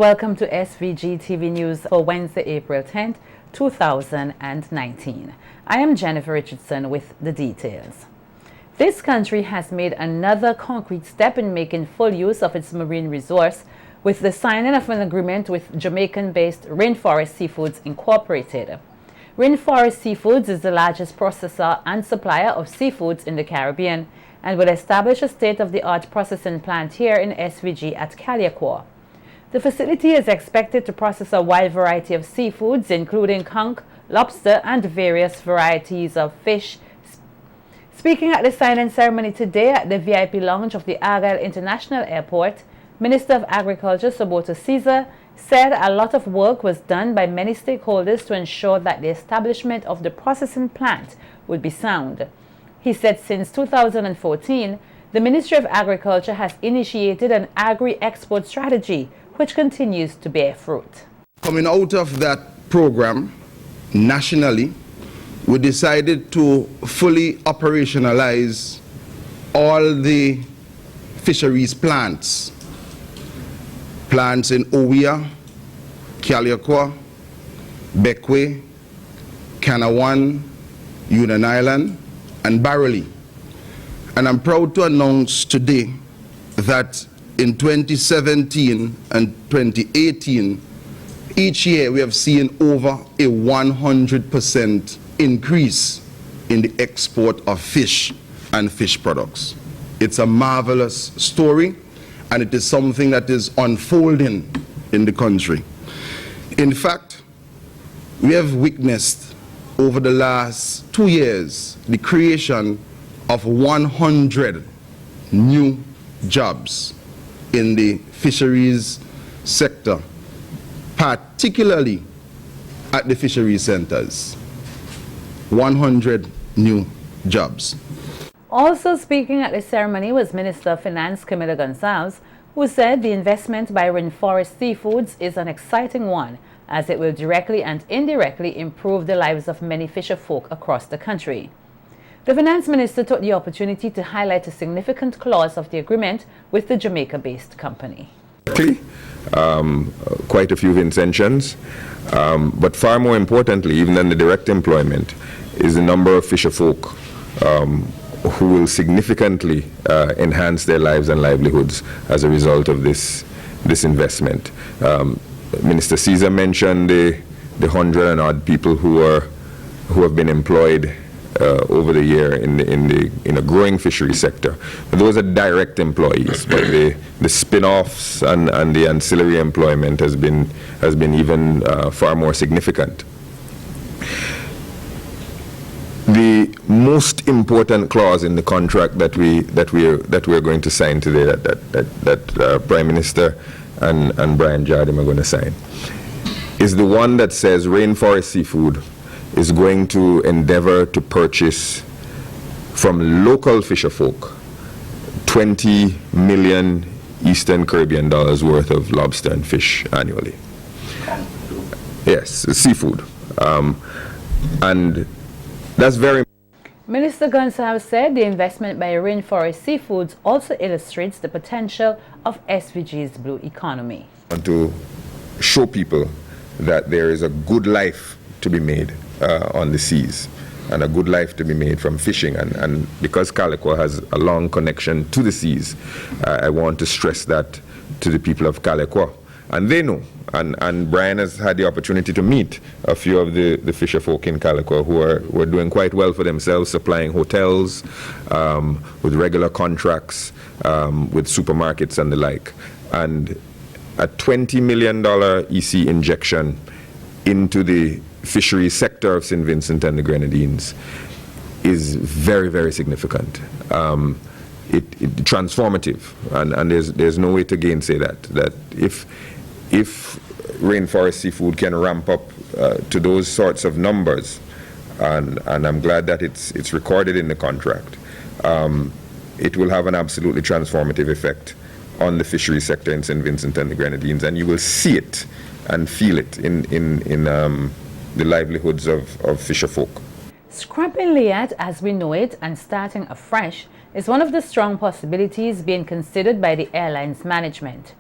welcome to SVG-TV News for Wednesday, April 10th, 2019. I am Jennifer Richardson with the details. This country has made another concrete step in making full use of its marine resource with the signing of an agreement with Jamaican-based Rainforest Seafoods Incorporated. Rainforest Seafoods is the largest processor and supplier of seafoods in the Caribbean and will establish a state-of-the-art processing plant here in SVG at Caliacor. The facility is expected to process a wide variety of seafoods, including conch, lobster, and various varieties of fish. Speaking at the signing ceremony today at the VIP lounge of the Argyle International Airport, Minister of Agriculture Soboto Caesar said a lot of work was done by many stakeholders to ensure that the establishment of the processing plant would be sound. He said since 2014, the Ministry of Agriculture has initiated an agri-export strategy which continues to bear fruit. Coming out of that program nationally, we decided to fully operationalize all the fisheries plants in Owia, Caliacor, Bequia, Canawan, Union Island, and Barrowley. And I'm proud to announce today that in 2017 and 2018, each year we have seen over a 100% increase in the export of fish and fish products. It's a marvelous story, and it is something that is unfolding in the country. In fact, we have witnessed over the last 2 years the creation of 100 new jobs in the fisheries sector, particularly at the fisheries centers. 100 new jobs. Also speaking at the ceremony was Minister of Finance Camila Gonzalez, who said the investment by Rainforest Seafoods is an exciting one, as it will directly and indirectly improve the lives of many fisher folk across the country. The Finance Minister took the opportunity to highlight a significant clause of the agreement with the Jamaica-based company. Quite a few intentions, but far more importantly, even than the direct employment, is the number of fisher folk who will significantly enhance their lives and livelihoods as a result of this investment. Minister Caesar mentioned the 100 and odd people who have been employed over the year in a growing fishery sector. But those are direct employees, but the spin-offs and the ancillary employment has been even far more significant. The most important clause in the contract that we are going to sign today, that Prime Minister and Brian Jardim are going to sign, is the one that says Rainforest Seafood is going to endeavor to purchase from local fisher folk 20 million Eastern Caribbean dollars worth of lobster and fish annually. Yes, seafood. And that's very. Minister Gonzalez said the investment by Rainforest Seafoods also illustrates the potential of SVG's blue economy. And to show people that there is a good life to be made on the seas, and a good life to be made from fishing, and because Caliacor has a long connection to the seas, I want to stress that to the people of Caliacor, and they know, and Brian has had the opportunity to meet a few of the fisher folk in Caliacor who are doing quite well for themselves, supplying hotels with regular contracts with supermarkets and the like, and a $20 million EC injection into the fisheries sector of St. Vincent and the Grenadines is very, very significant. It transformative, and there's no way to gainsay that if Rainforest Seafood can ramp up to those sorts of numbers, and I'm glad that it's recorded in the contract, it will have an absolutely transformative effect on the fisheries sector in St. Vincent and the Grenadines, and you will see it and feel it in the livelihoods of fisher folk. Scrapping Liat as we know it and starting afresh is one of the strong possibilities being considered by the airline's management.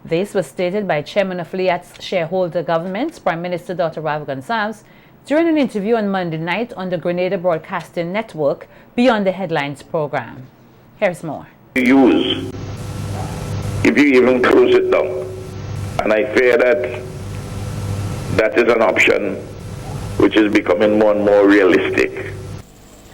This was stated by Chairman of LIAT's shareholder government, Prime Minister Dr. Rav Gonsalves, during an interview on Monday night on the Grenada Broadcasting Network Beyond the Headlines program. Here's more. Use if you even close it down. And I fear that that is an option which is becoming more and more realistic.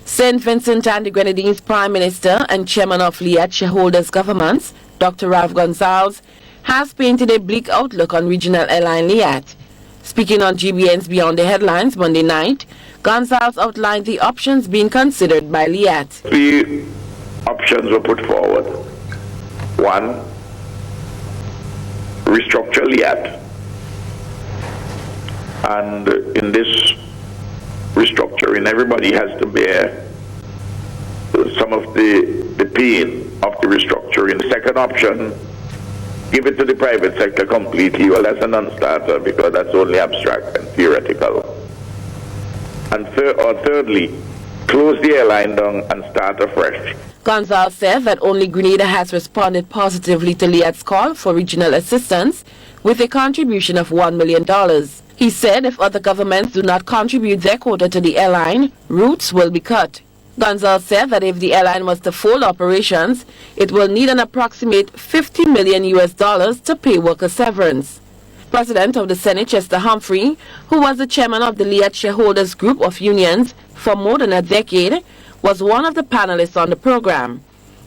St. Vincent and the Grenadines Prime Minister and Chairman of LIAT shareholders governments, Dr. Rav Gonsalves, has painted a bleak outlook on regional airline LIAT. Speaking on GBN's Beyond the Headlines Monday night, Gonsalves outlined the options being considered by LIAT. 3 options were put forward. 1, restructure LIAT. And in this restructuring, everybody has to bear some of the pain of the restructuring. The second option, give it to the private sector completely. Well, that's a non-starter because that's only abstract and theoretical. And thirdly, close the airline down and start afresh. Gonsalves said that only Grenada has responded positively to LIAT's call for regional assistance with a contribution of $1 million. He said if other governments do not contribute their quota to the airline, routes will be cut. Gonsalves said that if the airline was to fold operations, it will need an approximate $50 million to pay worker severance. President of the Senate, Chester Humphrey, who was the chairman of the LIAT shareholders group of unions for more than a decade, was one of the panelists on the program.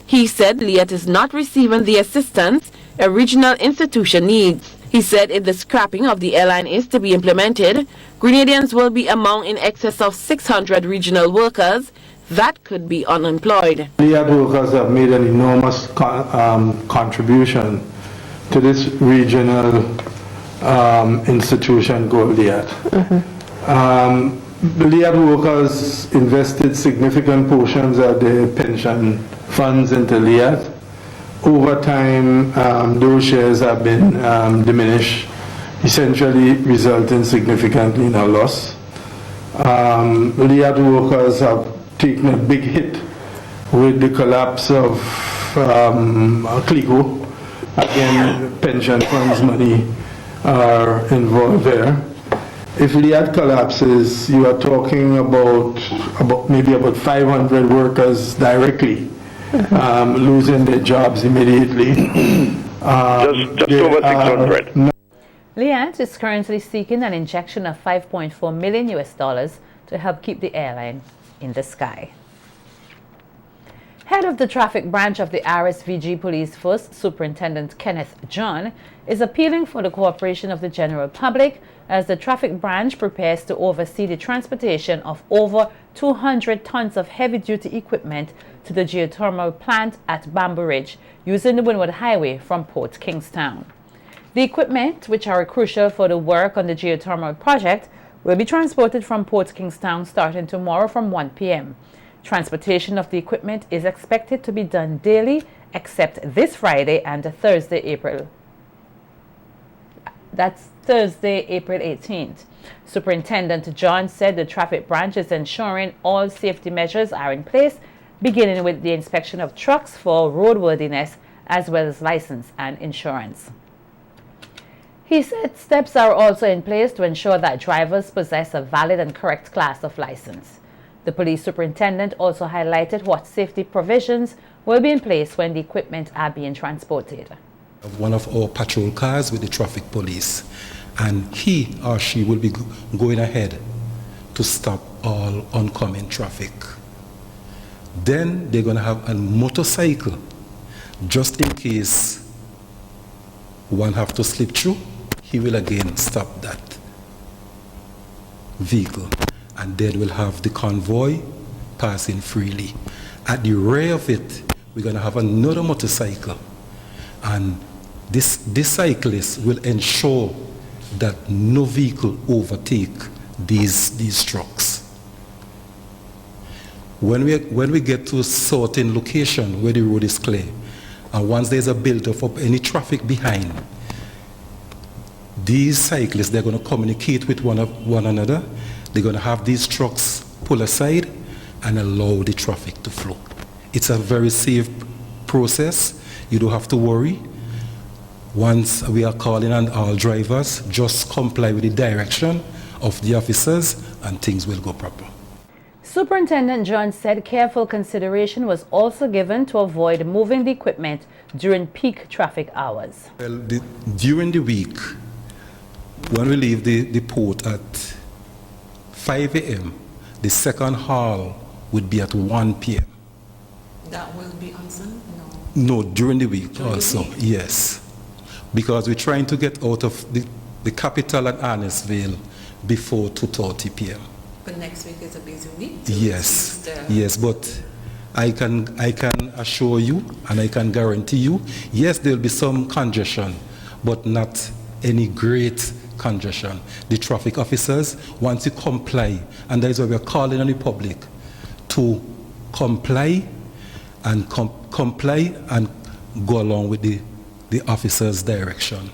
He said LIAT is not receiving the assistance a regional institution needs. He said if the scrapping of the airline is to be implemented, Grenadians will be among in excess of 600 regional workers that could be unemployed. LIAT workers have made an enormous contribution to this regional institution called LIAT. The LIAT workers invested significant portions of their pension funds into LIAT. Over time, those shares have been diminished, essentially resulting significantly in a loss. LIAT workers have taken a big hit with the collapse of CLICO. Again, pension funds money are involved there. If LIAT collapses, you are talking about maybe 500 workers directly losing their jobs immediately. Just over 600. LIAT is currently seeking an injection of $5.4 million to help keep the airline in the sky. Head of the traffic branch of the SVG Police Force, Superintendent Kenneth John, is appealing for the cooperation of the general public as the traffic branch prepares to oversee the transportation of over 200 tons of heavy-duty equipment to the geothermal plant at Bamboo Ridge using the Windward Highway from Port Kingstown. The equipment, which are crucial for the work on the geothermal project, will be transported from Port Kingstown starting tomorrow from 1 p.m. Transportation of the equipment is expected to be done daily except this Friday and Thursday, April 18th. Superintendent John said the traffic branch is ensuring all safety measures are in place, beginning with the inspection of trucks for roadworthiness as well as license and insurance. He said steps are also in place to ensure that drivers possess a valid and correct class of license. The police superintendent also highlighted what safety provisions will be in place when the equipment are being transported. One of our patrol cars with the traffic police, and he or she will be going ahead to stop all oncoming traffic. Then they're going to have a motorcycle just in case one have to slip through. He will again stop that vehicle, and then we'll have the convoy passing freely. At the rear of it, we're going to have another motorcycle, and this cyclist will ensure that no vehicle overtake these trucks. When we get to a certain location where the road is clear, and once there's a build-up of any traffic behind, these cyclists, they're going to communicate with one another. They're going to have these trucks pull aside and allow the traffic to flow. It's a very safe process. You don't have to worry. Once we are calling on all drivers, just comply with the direction of the officers and things will go proper. Superintendent John said careful consideration was also given to avoid moving the equipment during peak traffic hours. Well, during the week, when we leave the port at 5 a.m., the second haul would be at 1 p.m. That will be on Sunday? No, during the week also, yes. Because we're trying to get out of the capital at Arnesville before 2:30 p.m. But next week is a busy week. Yes, yes, but I can assure you and I can guarantee you, yes, there will be some congestion, but not any great congestion. The traffic officers, once you comply, and that is why we are calling on the public to comply and comply and go along with the officer's direction.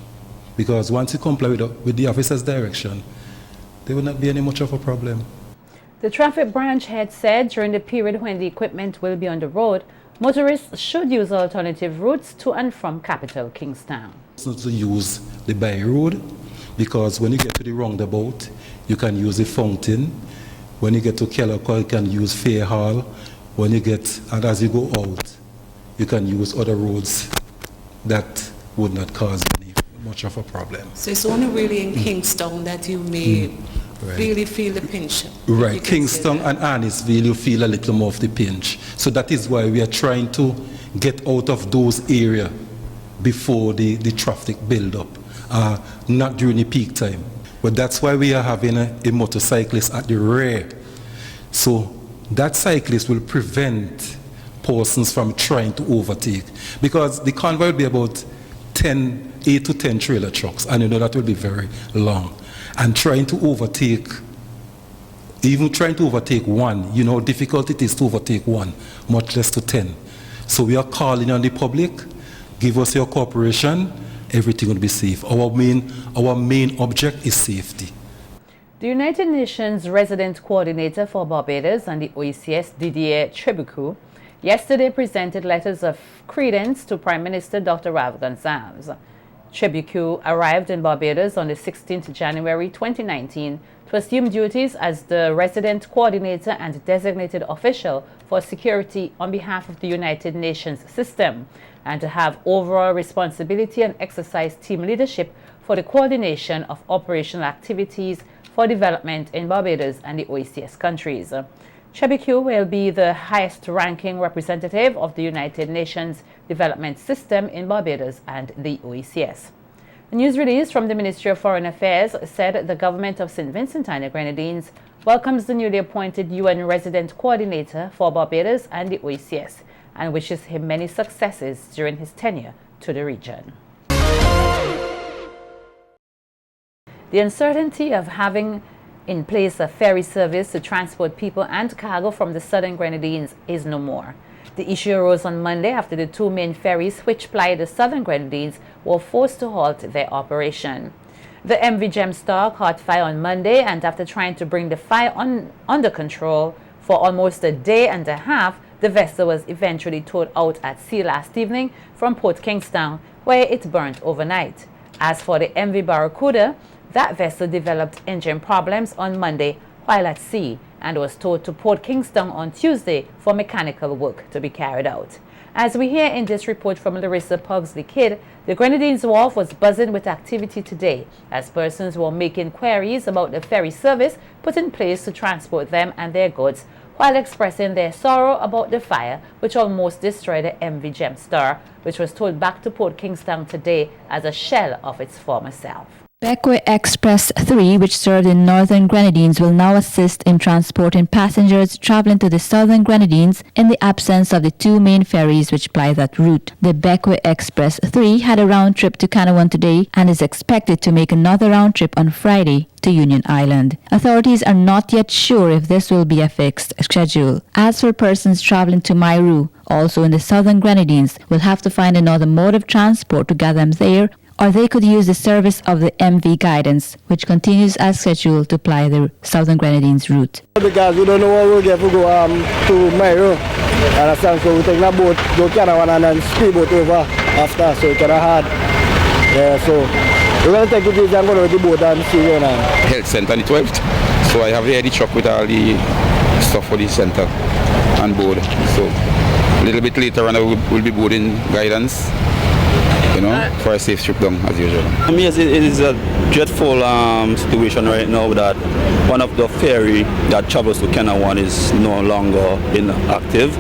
Because once you comply with the officer's direction, there will not be any much of a problem. The traffic branch head said during the period when the equipment will be on the road, motorists should use alternative routes to and from capital Kingstown. It's not to use the by road, because when you get to the roundabout, you can use the fountain. When you get to Kelloco, you can use Fair Hall. When you get, and as you go out, you can use other roads that would not cause any much of a problem. So it's only really in Kingstown that you may really feel the pinch. Right, Kingstown and Arnesville, you feel a little more of the pinch. So that is why we are trying to get out of those areas before the traffic build up, not during the peak time. But that's why we are having a motorcyclist at the rear. So that cyclist will prevent persons from trying to overtake, because the convoy will be about 8 to 10 trailer trucks, and you know that will be very long. And trying to overtake, even trying to overtake one, you know how difficult it is to overtake one, much less to 10. So we are calling on the public, give us your cooperation, everything will be safe. Our main object is safety. The United Nations Resident Coordinator for Barbados and the OECS, Didier Tribucu, yesterday presented letters of credence to Prime Minister Dr. Rav Gonsalves. Tribucu arrived in Barbados on the 16th January 2019 to assume duties as the resident coordinator and designated official for security on behalf of the United Nations system, and to have overall responsibility and exercise team leadership for the coordination of operational activities for development in Barbados and the OECS countries. Tribucu will be the highest-ranking representative of the United Nations Development System in Barbados and the OECS. A news release from the Ministry of Foreign Affairs said the government of St. Vincent and the Grenadines welcomes the newly appointed UN Resident Coordinator for Barbados and the OECS and wishes him many successes during his tenure to the region. The uncertainty of having in place a ferry service to transport people and cargo from the southern Grenadines is no more. The issue arose on Monday after the two main ferries which ply the southern Grenadines were forced to halt their operation. The MV Gemstar caught fire on Monday, and after trying to bring the fire under control for almost a day and a half, the vessel was eventually towed out at sea last evening from Port Kingstown, where it burnt overnight. As for the MV Barracuda, that vessel developed engine problems on Monday while at sea and was towed to Port Kingstown on Tuesday for mechanical work to be carried out. As we hear in this report from Larissa Pugsley-Kidd, the Grenadines Wharf was buzzing with activity today as persons were making queries about the ferry service put in place to transport them and their goods, while expressing their sorrow about the fire which almost destroyed the MV Gemstar, which was towed back to Port Kingstown today as a shell of its former self. Beckway Express 3, which served in northern Grenadines, will now assist in transporting passengers traveling to the southern Grenadines in the absence of the two main ferries which ply that route. The Beckway Express 3 had a round trip to Canouan today and is expected to make another round trip on Friday to Union Island. Authorities are not yet sure if this will be a fixed schedule. As for persons traveling to Mairu, also in the southern Grenadines, will have to find another mode of transport to get them there, or they could use the service of the MV Guidance, which continues as scheduled to ply the southern Grenadines route. Because we don't know what we'll get to go to Mairu, and so we take that boat, go Canouan and then speedboat over after, so it's kind of hard. Yeah, so we're going to take it easy and go to the boat and see where now. Health center on the 12th. So I have here the truck with all the stuff for the center on board. So a little bit later on we'll be boarding guidance, you know, for a safe trip down as usual. Yes, it is a dreadful situation right now that one of the ferry that travels to Canada 1 is no longer inactive.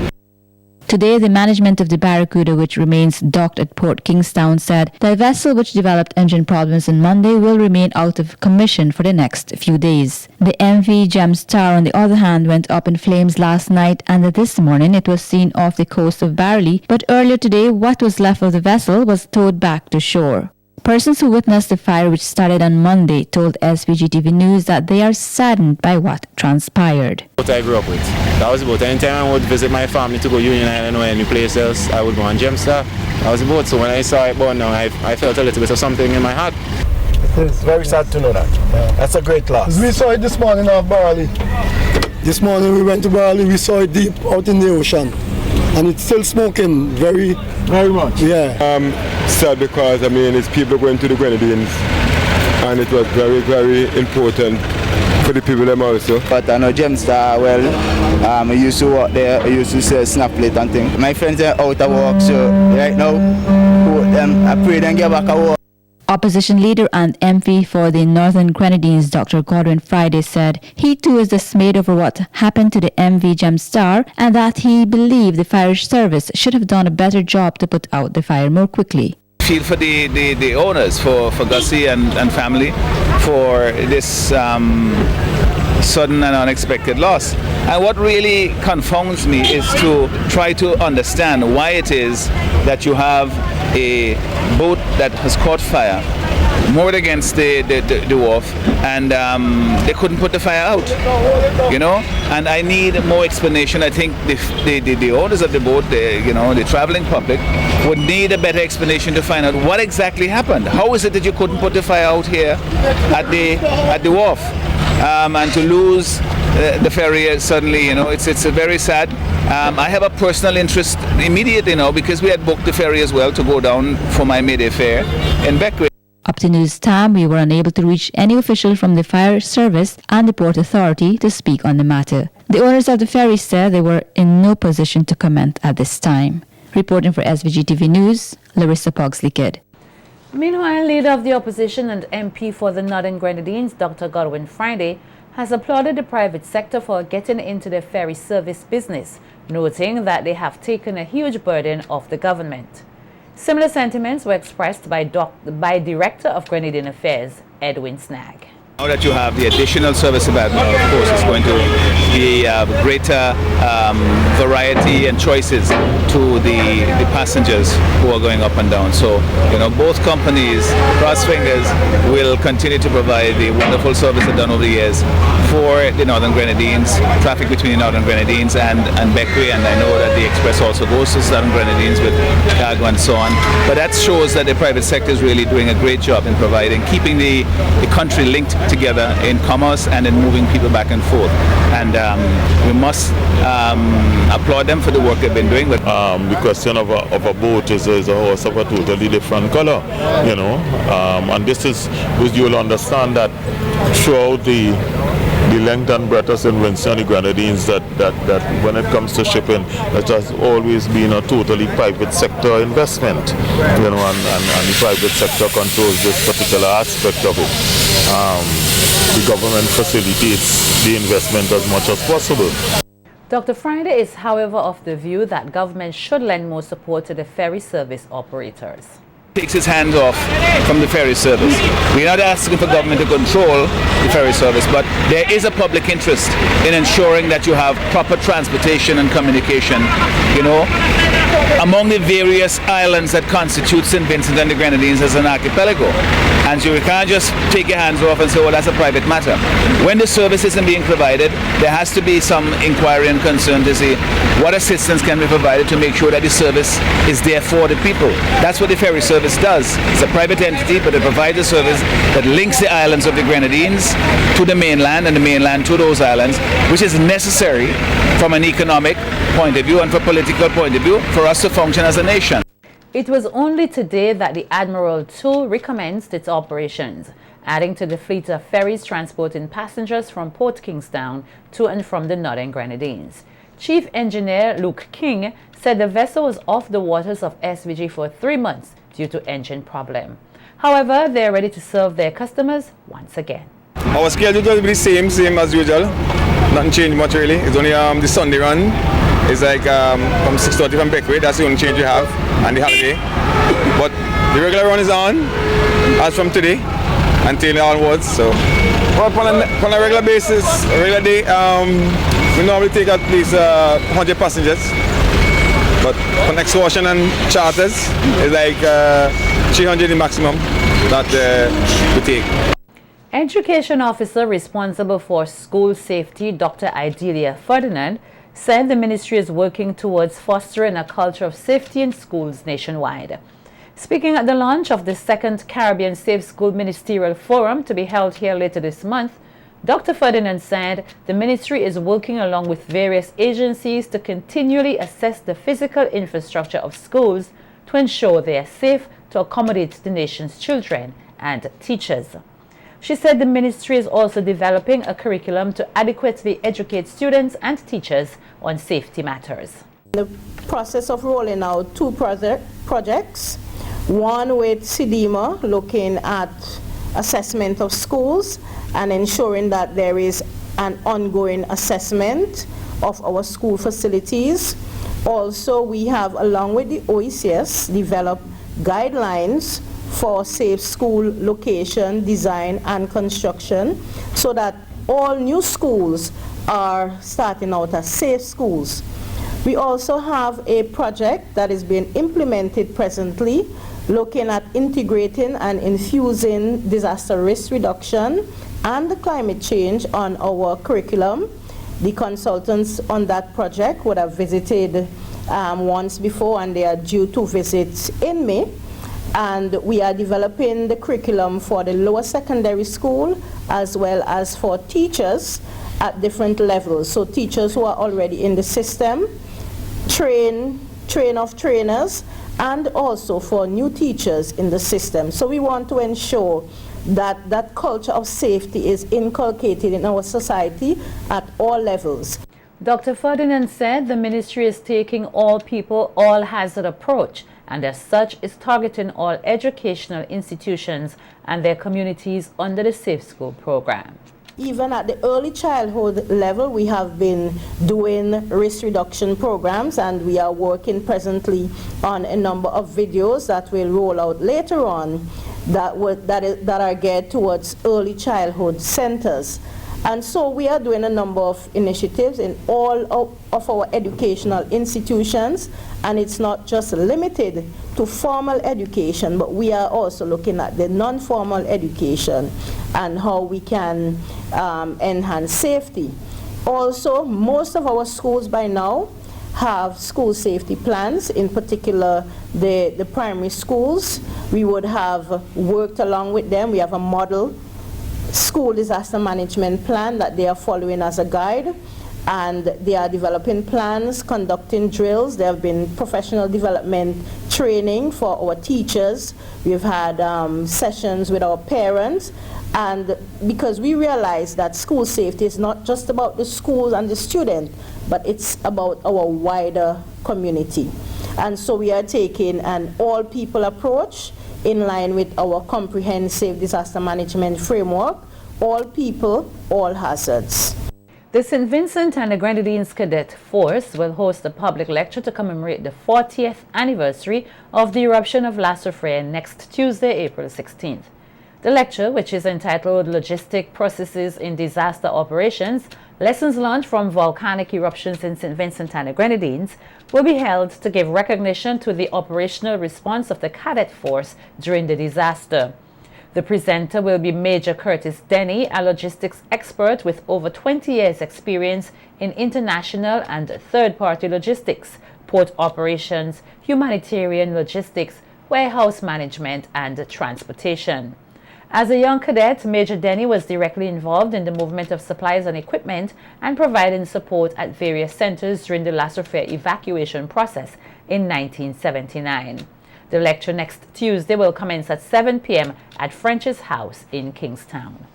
Today, the management of the Barracuda, which remains docked at Port Kingstown, said the vessel which developed engine problems on Monday will remain out of commission for the next few days. The MV Gem Star, on the other hand, went up in flames last night, and this morning it was seen off the coast of Barralee, but earlier today what was left of the vessel was towed back to shore. Persons who witnessed the fire, which started on Monday, told SVG-TV News that they are saddened by what transpired. What I grew up with. That was the boat. Anytime I would visit my family to go Union Island or any place else, I would go on Gem Star. That was the boat. So when I saw it burn down, I felt a little bit of something in my heart. It's very sad to know that. That's a great loss. We saw it this morning off Barralee. This morning we went to Barralee, we saw it deep out in the ocean. And it's still smoking very much. Yeah. Sad because I mean it's people going to the Grenadines, and it was very, very important for the people them also. But I know Gem Star, well, I used to work there, I used to sell snap plate and things. My friends are out of work, so right now I pray them get back to work. Opposition leader and MP for the Northern Grenadines, Dr. Godwin Friday, said he too is dismayed over what happened to the MV Gem Star and that he believed the fire service should have done a better job to put out the fire more quickly. Feel for the owners, for Gussie and family, for this sudden and unexpected loss. And what really confounds me is to try to understand why it is that you have a boat that has caught fire, moored against the wharf, and they couldn't put the fire out, you know. And I need more explanation. I think the owners of the boat, the traveling public, would need a better explanation to find out what exactly happened. How is it that you couldn't put the fire out here at the wharf, and to lose the ferry suddenly, it's very sad. I have a personal interest immediately now because we had booked the ferry as well to go down for my May-Day fair in Beckwith. Up to news time, we were unable to reach any official from the fire service and the Port Authority to speak on the matter. The owners of the ferry said they were in no position to comment at this time. Reporting for SVG-TV News, Larissa Pogsley-Kidd. Meanwhile, leader of the opposition and MP for the Northern Grenadines, Dr. Godwin Friday, has applauded the private sector for getting into the ferry service business, noting that they have taken a huge burden off the government. Similar sentiments were expressed by Director of Grenadian Affairs, Edwin Snag. Now that you have the additional service of Admiral, of course, it's going to be greater variety and choices to the passengers who are going up and down. So, both companies, cross fingers, will continue to provide the wonderful service they've done over the years for the Northern Grenadines, traffic between the Northern Grenadines and Beckwith, and I know that the Express also goes to Southern Grenadines with cargo and so on. But that shows that the private sector is really doing a great job in providing, keeping the country linked together in commerce and in moving people back and forth. And we must applaud them for the work they've been doing. But the question of a boat is a horse of a totally different color, and this is, you'll understand that throughout the length and breadth of St. Vincent and the Grenadines, that when it comes to shipping, it has always been a totally private sector investment, and the private sector controls this particular aspect of it. The government facilitates the investment as much as possible. Dr. Friday is, however, of the view that government should lend more support to the ferry service operators. Takes his hands off from the ferry service. We're not asking for government to control the ferry service, but there is a public interest in ensuring that you have proper transportation and communication, among the various islands that constitute St. Vincent and the Grenadines as an archipelago. And so you can't just take your hands off and say, well, that's a private matter. When the service isn't being provided, there has to be some inquiry and concern to see what assistance can be provided to make sure that the service is there for the people. That's what the ferry service does. It's a private entity, but it provides a service that links the islands of the Grenadines to the mainland and the mainland to those islands, which is necessary from an economic point of view and from a political point of view for us to function as a nation. It was only today that the Admiral 2 recommenced its operations, adding to the fleet of ferries transporting passengers from Port Kingstown to and from the Northern Grenadines. Chief Engineer Luke King said the vessel was off the waters of SVG for 3 months due to engine problem. However, they are ready to serve their customers once again. Our schedule will be the same as usual. Nothing changed much really. It's only the Sunday run. It's like from 6:30 from Beckway. That's the only change we have, and the holiday. But the regular run is on as from today until onwards. So, well, on a regular basis, a regular day, we normally take at least 100 passengers. But on excursion and charters, it's like 300 the maximum that we take. Education officer responsible for school safety, Dr. Idelia Ferdinand, said the ministry is working towards fostering a culture of safety in schools nationwide. Speaking at the launch of the second Caribbean Safe School Ministerial Forum to be held here later this month, Dr. Ferdinand said the ministry is working along with various agencies to continually assess the physical infrastructure of schools to ensure they are safe to accommodate the nation's children and teachers. She said the ministry is also developing a curriculum to adequately educate students and teachers on safety matters. The process of rolling out two projects, one with CDEMA looking at assessment of schools and ensuring that there is an ongoing assessment of our school facilities. Also, we have, along with the OECS, developed guidelines for safe school location, design, and construction so that all new schools are starting out as safe schools. We also have a project that is being implemented presently looking at integrating and infusing disaster risk reduction and climate change on our curriculum. The consultants on that project would have visited once before, and they are due to visit in May. And we are developing the curriculum for the lower secondary school as well as for teachers at different levels. So teachers who are already in the system, train of trainers, and also for new teachers in the system. So we want to ensure that that culture of safety is inculcated in our society at all levels. Dr. Ferdinand said the ministry is taking all people, all hazard approach, and as such is targeting all educational institutions and their communities under the Safe School program. Even at the early childhood level, we have been doing risk reduction programs, and we are working presently on a number of videos that will roll out later on that are geared towards early childhood centers. And so we are doing a number of initiatives in all of our educational institutions, and it's not just limited to formal education, but we are also looking at the non-formal education and how we can enhance safety. Also, most of our schools by now have school safety plans, in particular the primary schools. We would have worked along with them. We have a model school disaster management plan that they are following as a guide, and they are developing plans, conducting drills. There have been professional development training for our teachers. We've had sessions with our parents, and because we realize that school safety is not just about the schools and the student, but it's about our wider community. And so we are taking an all-people approach in line with our comprehensive disaster management framework, all people, all hazards. The St. Vincent and the Grenadines Cadet Force will host a public lecture to commemorate the 40th anniversary of the eruption of La Soufrière next Tuesday, April 16th. The lecture, which is entitled Logistic Processes in Disaster Operations, Lessons Learned from Volcanic Eruptions in St. Vincent and the Grenadines, will be held to give recognition to the operational response of the Cadet Force during the disaster. The presenter will be Major Curtis Denny, a logistics expert with over 20 years' experience in international and third-party logistics, port operations, humanitarian logistics, warehouse management, and transportation. As a young cadet, Major Denny was directly involved in the movement of supplies and equipment and providing support at various centers during the La Soufrière evacuation process in 1979. The lecture next Tuesday will commence at 7 p.m. at French's House in Kingstown.